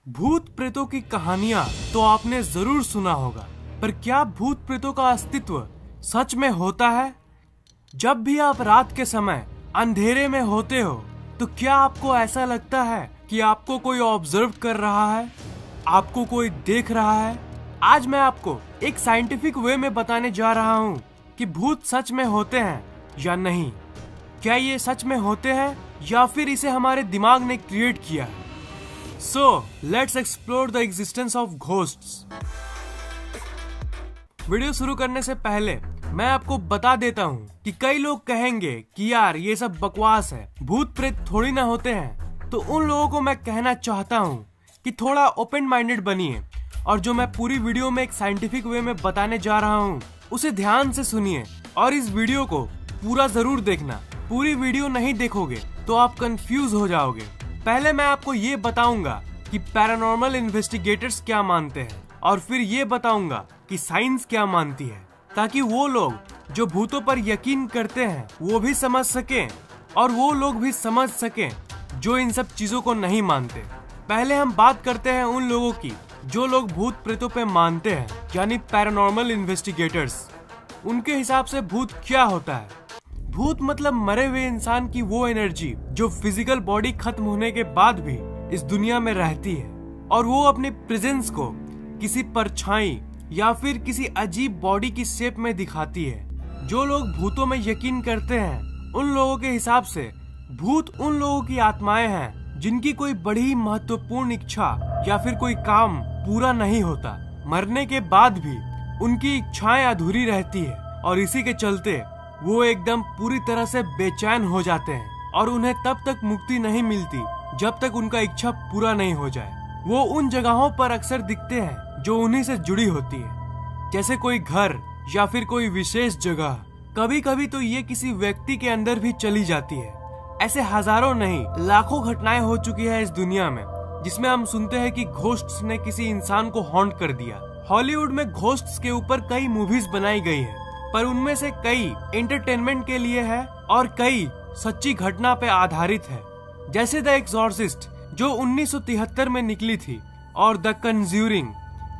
भूत प्रेतों की कहानियां तो आपने जरूर सुना होगा, पर क्या भूत प्रेतों का अस्तित्व सच में होता है? जब भी आप रात के समय अंधेरे में होते हो तो क्या आपको ऐसा लगता है कि आपको कोई ऑब्जर्व कर रहा है, आपको कोई देख रहा है? आज मैं आपको एक साइंटिफिक वे में बताने जा रहा हूँ कि भूत सच में होते हैं या नहीं। क्या ये सच में होते हैं या फिर इसे हमारे दिमाग ने क्रिएट किया है? So, let's explore the existence of ghosts. Video शुरू करने से पहले मैं आपको बता देता हूँ कि कई लोग कहेंगे कि यार ये सब बकवास है, भूत प्रेत थोड़ी ना होते हैं। तो उन लोगों को मैं कहना चाहता हूँ कि थोड़ा ओपन माइंडेड बनिए और जो मैं पूरी वीडियो में एक साइंटिफिक वे में बताने जा रहा हूँ उसे ध्यान से सुनिए और इस वीडियो को पूरा जरूर देखना। पूरी वीडियो नहीं देखोगे तो आप कंफ्यूज हो जाओगे। पहले मैं आपको ये बताऊंगा कि पैरानॉर्मल इन्वेस्टिगेटर्स क्या मानते हैं और फिर ये बताऊंगा कि साइंस क्या मानती है, ताकि वो लोग जो भूतों पर यकीन करते हैं वो भी समझ सकें और वो लोग भी समझ सकें जो इन सब चीजों को नहीं मानते। पहले हम बात करते हैं उन लोगों की जो लोग भूत प्रेतों पे मानते हैं, यानी पैरानॉर्मल इन्वेस्टिगेटर्स। उनके हिसाब से भूत क्या होता है? भूत मतलब मरे हुए इंसान की वो एनर्जी जो फिजिकल बॉडी खत्म होने के बाद भी इस दुनिया में रहती है और वो अपने प्रेजेंस को किसी परछाई या फिर किसी अजीब बॉडी की शेप में दिखाती है। जो लोग भूतों में यकीन करते हैं उन लोगों के हिसाब से भूत उन लोगों की आत्माएं हैं जिनकी कोई बड़ी महत्वपूर्ण इच्छा या फिर कोई काम पूरा नहीं होता। मरने के बाद भी उनकी इच्छाएं अधूरी रहती है और इसी के चलते वो एकदम पूरी तरह से बेचैन हो जाते हैं और उन्हें तब तक मुक्ति नहीं मिलती जब तक उनका इच्छा पूरा नहीं हो जाए। वो उन जगहों पर अक्सर दिखते हैं जो उन्हीं से जुड़ी होती है, जैसे कोई घर या फिर कोई विशेष जगह। कभी कभी तो ये किसी व्यक्ति के अंदर भी चली जाती है। ऐसे हजारों नहीं लाखों घटनाएं हो चुकी है इस दुनिया में जिसमें हम सुनते हैं कि घोस्ट्स ने किसी इंसान को हॉन्ट कर दिया। हॉलीवुड में घोस्ट्स के ऊपर कई मूवीज बनाई गई है, पर उनमें से कई एंटरटेनमेंट के लिए है और कई सच्ची घटना पे आधारित है, जैसे द एक्सॉर्सिस्ट जो 1973 में निकली थी और द कंज्यूरिंग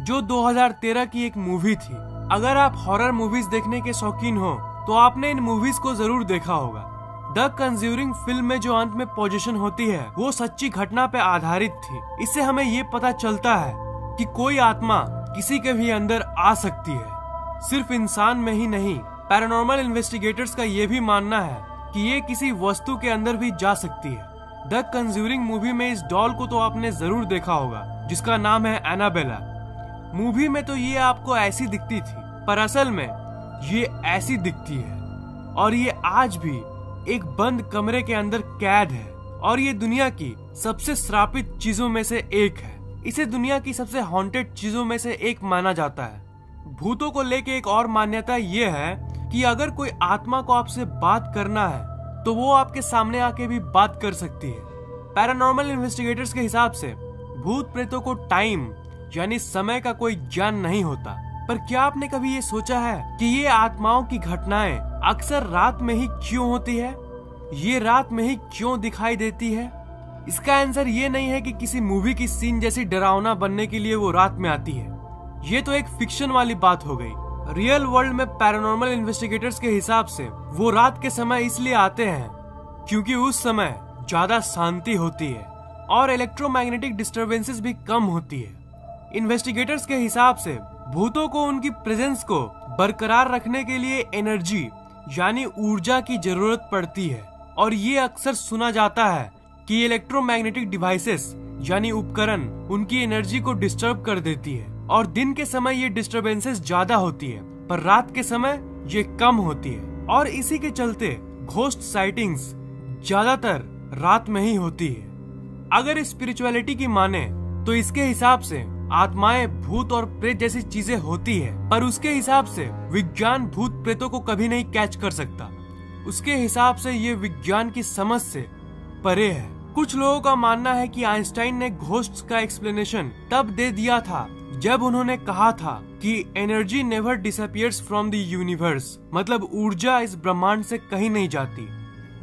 जो 2013 की एक मूवी थी। अगर आप हॉरर मूवीज देखने के शौकीन हो तो आपने इन मूवीज को जरूर देखा होगा। द कंज्यूरिंग फिल्म में जो अंत में पोजीशन होती है वो सच्ची घटना पे आधारित थी। इससे हमें ये पता चलता है कि कोई आत्मा किसी के भी अंदर आ सकती है, सिर्फ इंसान में ही नहीं। पैरानॉर्मल इन्वेस्टिगेटर्स का ये भी मानना है कि ये किसी वस्तु के अंदर भी जा सकती है। द कंज्यूरिंग मूवी में इस डॉल को तो आपने जरूर देखा होगा जिसका नाम है एनाबेला। मूवी में तो ये आपको ऐसी दिखती थी, पर असल में ये ऐसी दिखती है और ये आज भी एक बंद कमरे के अंदर कैद है और ये दुनिया की सबसे श्रापित चीजों में से एक है। इसे दुनिया की सबसे हॉन्टेड चीजों में से एक माना जाता है। भूतों को लेके एक और मान्यता ये है कि अगर कोई आत्मा को आपसे बात करना है तो वो आपके सामने आके भी बात कर सकती है। पैरानॉर्मल इन्वेस्टिगेटर्स के हिसाब से भूत प्रेतों को टाइम यानी समय का कोई ज्ञान नहीं होता। पर क्या आपने कभी ये सोचा है कि ये आत्माओं की घटनाएं अक्सर रात में ही क्यों होती है? ये रात में ही क्यों दिखाई देती है? इसका आंसर ये नहीं है कि किसी मूवी की सीन जैसी डरावना बनने के लिए वो रात में आती है। ये तो एक फिक्शन वाली बात हो गई। रियल वर्ल्ड में पैरानॉर्मल इन्वेस्टिगेटर्स के हिसाब से वो रात के समय इसलिए आते हैं क्योंकि उस समय ज्यादा शांति होती है और इलेक्ट्रोमैग्नेटिक डिस्टरबेंसेस भी कम होती है। इन्वेस्टिगेटर्स के हिसाब से भूतों को उनकी प्रेजेंस को बरकरार रखने के लिए एनर्जी यानी ऊर्जा की जरूरत पड़ती है और ये अक्सर सुना जाता है कि इलेक्ट्रोमैग्नेटिक डिवाइसेस यानी उपकरण उनकी एनर्जी को डिस्टर्ब कर देती है और दिन के समय ये डिस्टरबेंसेस ज्यादा होती है पर रात के समय ये कम होती है और इसी के चलते घोस्ट साइटिंग्स ज्यादातर रात में ही होती है। अगर स्पिरिचुअलिटी की माने तो इसके हिसाब से आत्माएं भूत और प्रेत जैसी चीजें होती है, पर उसके हिसाब से विज्ञान भूत प्रेतों को कभी नहीं कैच कर सकता। उसके हिसाब से ये विज्ञान की समझ से परे है। कुछ लोगों का मानना है कि आइंस्टाइन ने घोस्ट्स का एक्सप्लेनेशन तब दे दिया था जब उन्होंने कहा था कि energy never disappears from the universe, मतलब ऊर्जा इस ब्रह्मांड से कहीं नहीं जाती।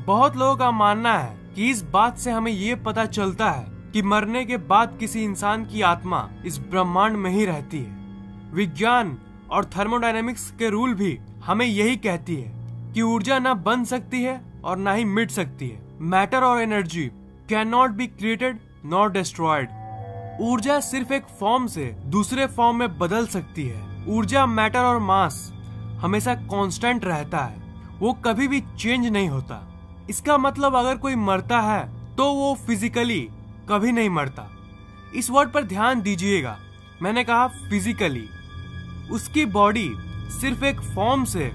बहुत लोगों का मानना है कि इस बात से हमें ये पता चलता है कि मरने के बाद किसी इंसान की आत्मा इस ब्रह्मांड में ही रहती है। विज्ञान और थर्मोडायनेमिक्स के रूल भी हमें यही कहती है कि ऊर्जा ना बन सकती है और ना ही मिट सकती है। मैटर और energy can not be created not destroyed. ऊर्जा सिर्फ एक फॉर्म से दूसरे फॉर्म में बदल सकती है। ऊर्जा, मैटर और मास हमेशा कांस्टेंट रहता है, वो कभी भी चेंज नहीं होता। इसका मतलब अगर कोई मरता है तो वो फिजिकली कभी नहीं मरता। इस वर्ड पर ध्यान दीजिएगा, मैंने कहा फिजिकली। उसकी बॉडी सिर्फ एक फॉर्म से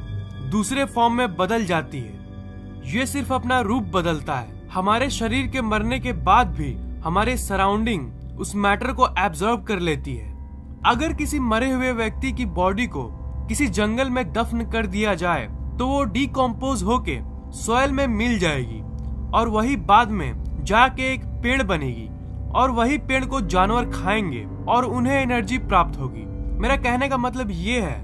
दूसरे फॉर्म में बदल जाती है। ये सिर्फ अपना रूप बदलता है। हमारे शरीर के मरने के बाद भी हमारे सराउंडिंग उस मैटर को एब्जॉर्ब कर लेती है। अगर किसी मरे हुए व्यक्ति की बॉडी को किसी जंगल में दफन कर दिया जाए तो वो डिकम्पोज होके सॉइल में मिल जाएगी और वही बाद में जाके एक पेड़ बनेगी और वही पेड़ को जानवर खाएंगे और उन्हें एनर्जी प्राप्त होगी। मेरा कहने का मतलब ये है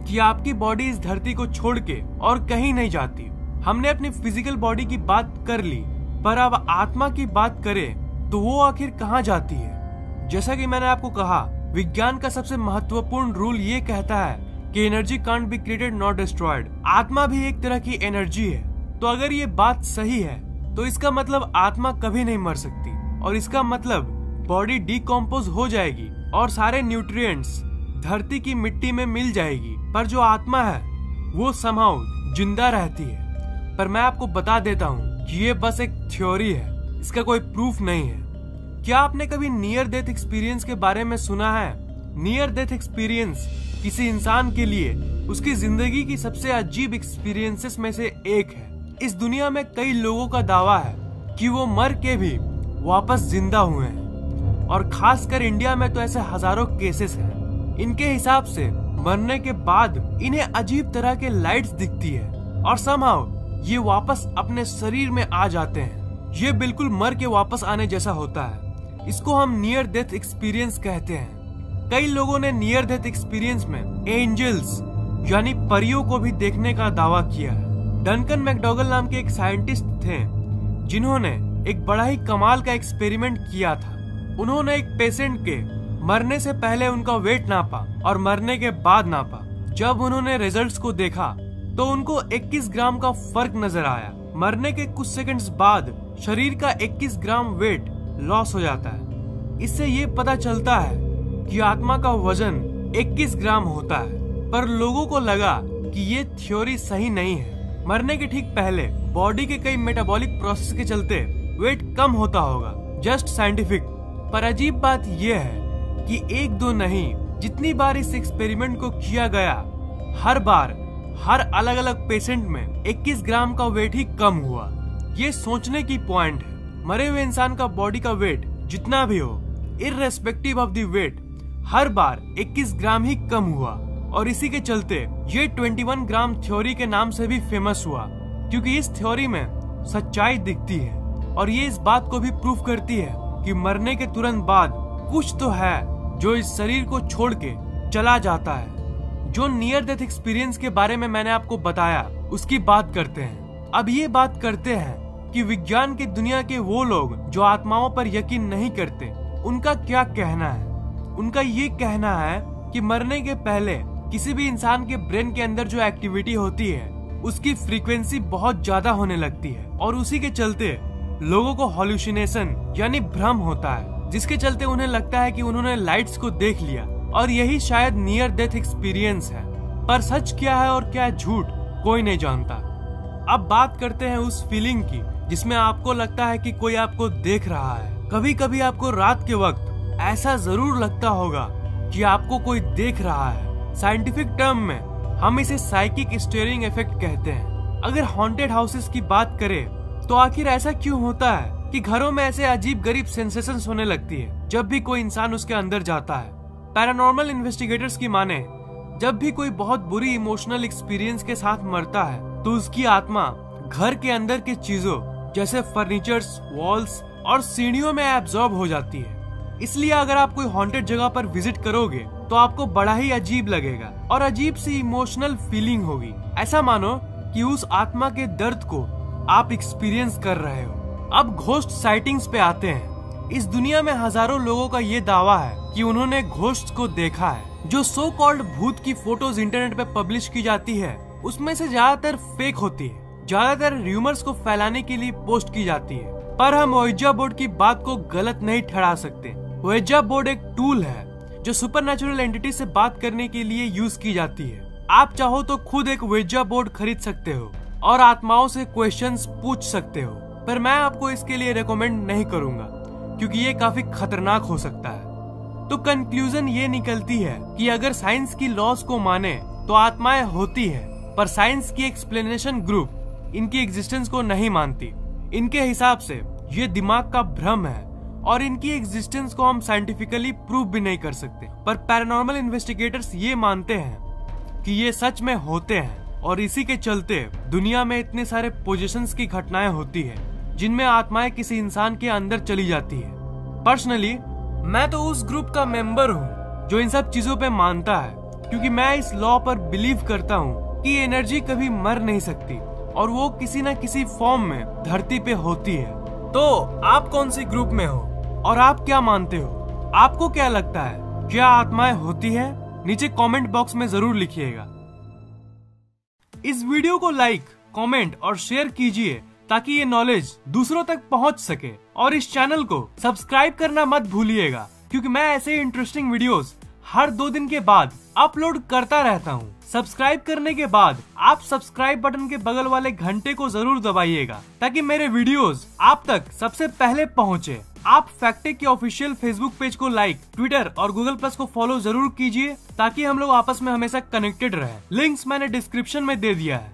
कि आपकी बॉडी इस धरती को छोड़ के और कहीं नहीं जाती। हमने अपनी फिजिकल बॉडी की बात कर ली, पर अब आत्मा की बात करें तो वो आखिर कहाँ जाती है? जैसा कि मैंने आपको कहा, विज्ञान का सबसे महत्वपूर्ण रूल ये कहता है कि energy can't be created not destroyed. आत्मा भी एक तरह की एनर्जी है। तो अगर ये बात सही है तो इसका मतलब आत्मा कभी नहीं मर सकती, और इसका मतलब बॉडी डिकम्पोज हो जाएगी और सारे न्यूट्रिएंट्स धरती की मिट्टी में मिल जाएगी, पर जो आत्मा है वो समहाउ जिंदा रहती है। पर मैं आपको बता देता हूँ कि ये बस एक थ्योरी है, इसका कोई प्रूफ नहीं है। क्या आपने कभी नियर डेथ एक्सपीरियंस के बारे में सुना है? नियर डेथ एक्सपीरियंस किसी इंसान के लिए उसकी जिंदगी की सबसे अजीब एक्सपीरियंसेस में से एक है। इस दुनिया में कई लोगों का दावा है कि वो मर के भी वापस जिंदा हुए हैं, और खासकर इंडिया में तो ऐसे हजारों केसेस हैं। इनके हिसाब से मरने के बाद इन्हें अजीब तरह के लाइट्स दिखती है और समहाउ ये वापस अपने शरीर में आ जाते हैं। ये बिल्कुल मर के वापस आने जैसा होता है। इसको हम नियर डेथ एक्सपीरियंस कहते हैं। कई लोगों ने नियर डेथ एक्सपीरियंस में एंजल्स यानी परियों को भी देखने का दावा किया है। डंकन मैकडॉगल नाम के एक साइंटिस्ट थे जिन्होंने एक बड़ा ही कमाल का एक्सपेरिमेंट किया था। उन्होंने एक पेशेंट के मरने से पहले उनका वेट नापा और मरने के बाद नापा। जब उन्होंने रिजल्ट्स को देखा तो उनको 21 ग्राम का फर्क नजर आया। मरने के कुछ सेकंड्स बाद शरीर का 21 ग्राम वेट लॉस हो जाता है। इससे ये पता चलता है कि आत्मा का वजन 21 ग्राम होता है। पर लोगों को लगा कि ये थ्योरी सही नहीं है। मरने के ठीक पहले बॉडी के कई मेटाबॉलिक प्रोसेस के चलते वेट कम होता होगा, जस्ट साइंटिफिक। पर अजीब बात यह है कि एक दो नहीं, जितनी बार इस एक्सपेरिमेंट को किया गया, हर बार हर अलग अलग पेशेंट में 21 ग्राम का वेट ही कम हुआ। ये सोचने की पॉइंट है। मरे हुए इंसान का बॉडी का वेट जितना भी हो, इररेस्पेक्टिव ऑफ द वेट, हर बार 21 ग्राम ही कम हुआ। और इसी के चलते ये 21 ग्राम थ्योरी के नाम से भी फेमस हुआ, क्योंकि इस थ्योरी में सच्चाई दिखती है और ये इस बात को भी प्रूफ करती है कि मरने के तुरंत बाद कुछ तो है जो इस शरीर को छोड़ के चला जाता है। जो नियर डेथ एक्सपीरियंस के बारे में मैंने आपको बताया, उसकी बात करते हैं। अब ये बात करते हैं कि विज्ञान की दुनिया के वो लोग जो आत्माओं पर यकीन नहीं करते, उनका क्या कहना है। उनका ये कहना है कि मरने के पहले किसी भी इंसान के ब्रेन के अंदर जो एक्टिविटी होती है उसकी फ्रीक्वेंसी बहुत ज्यादा होने लगती है, और उसी के चलते लोगों को हॉल्यूसिनेशन यानी भ्रम होता है, जिसके चलते उन्हें लगता है कि उन्होंने लाइट्स को देख लिया, और यही शायद नियर डेथ एक्सपीरियंस है। पर सच क्या है और क्या झूठ, कोई नहीं जानता। अब बात करते हैं उस फीलिंग की जिसमें आपको लगता है कि कोई आपको देख रहा है। कभी कभी आपको रात के वक्त ऐसा जरूर लगता होगा कि आपको कोई देख रहा है। साइंटिफिक टर्म में हम इसे साइकिक स्टीयरिंग इफेक्ट कहते हैं। अगर हॉन्टेड हाउसेस की बात करें तो आखिर ऐसा क्यों होता है कि घरों में ऐसे अजीब गरीब सेंसेशंस होने लगती है जब भी कोई इंसान उसके अंदर जाता है। पैरानॉर्मल इन्वेस्टिगेटर्स की माने, जब भी कोई बहुत बुरी इमोशनल एक्सपीरियंस के साथ मरता है तो उसकी आत्मा घर के अंदर की चीजों जैसे फर्नीचर्स, वॉल्स और सीढ़ियों में एब्जॉर्ब हो जाती है। इसलिए अगर आप कोई हॉन्टेड जगह पर विजिट करोगे तो आपको बड़ा ही अजीब लगेगा और अजीब सी इमोशनल फीलिंग होगी। ऐसा मानो कि उस आत्मा के दर्द को आप एक्सपीरियंस कर रहे हो। अब घोस्ट साइटिंग्स पे आते हैं। इस दुनिया में हजारों लोगों का ये दावा है कि उन्होंने घोस्ट को देखा है। जो सो कॉल्ड भूत की फोटोज इंटरनेट पे पब्लिश की जाती है उसमें से ज्यादातर फेक होती है, ज्यादातर र्यूमर्स को फैलाने के लिए पोस्ट की जाती है। पर हम ओइजा बोर्ड की बात को गलत नहीं ठहरा सकते। ओइजा बोर्ड एक टूल है जो सुपरनैचुरल एंटिटी से बात करने के लिए यूज की जाती है। आप चाहो तो खुद एक ओइजा बोर्ड खरीद सकते हो और आत्माओं से क्वेश्चंस पूछ सकते हो, पर मैं आपको इसके लिए रेकमेंड नहीं करूंगा क्योंकि ये काफी खतरनाक हो सकता है। तो कंक्लूजन ये निकलती है कि अगर साइंस की लॉज को माने तो आत्माएं होती है, पर साइंस की एक्सप्लेनेशन ग्रुप इनकी एग्जिस्टेंस को नहीं मानती। इनके हिसाब से ये दिमाग का भ्रम है और इनकी एग्जिस्टेंस को हम साइंटिफिकली प्रूव भी नहीं कर सकते। पर पैरानॉर्मल इन्वेस्टिगेटर्स ये मानते हैं कि ये सच में होते हैं और इसी के चलते दुनिया में इतने सारे पोजीशंस की घटनाएं होती है जिनमें आत्माएं किसी इंसान के अंदर चली जाती है। पर्सनली मैं तो उस ग्रुप का मेंबर हूँ जो इन सब चीजों पे मानता है, क्योंकि मैं इस लॉ पर बिलीव करता हूँ कि एनर्जी कभी मर नहीं सकती और वो किसी न किसी फॉर्म में धरती पे होती है। तो आप कौन सी ग्रुप में हो और आप क्या मानते हो? आपको क्या लगता है, क्या आत्माएं होती है? नीचे कमेंट बॉक्स में जरूर लिखिएगा। इस वीडियो को लाइक, कमेंट और शेयर कीजिए ताकि ये नॉलेज दूसरों तक पहुंच सके, और इस चैनल को सब्सक्राइब करना मत भूलिएगा क्योंकि मैं ऐसे इंटरेस्टिंग वीडियोस हर 2 दिन के बाद अपलोड करता रहता हूँ। सब्सक्राइब करने के बाद आप सब्सक्राइब बटन के बगल वाले घंटे को जरूर दबाइएगा ताकि मेरे वीडियोस आप तक सबसे पहले पहुँचे। आप फैक्टेक के ऑफिशियल फेसबुक पेज को लाइक, ट्विटर और गूगल प्लस को फॉलो जरूर कीजिए ताकि हम लोग आपस में हमेशा कनेक्टेड रहे। लिंक्स मैंने डिस्क्रिप्शन में दे दिया है।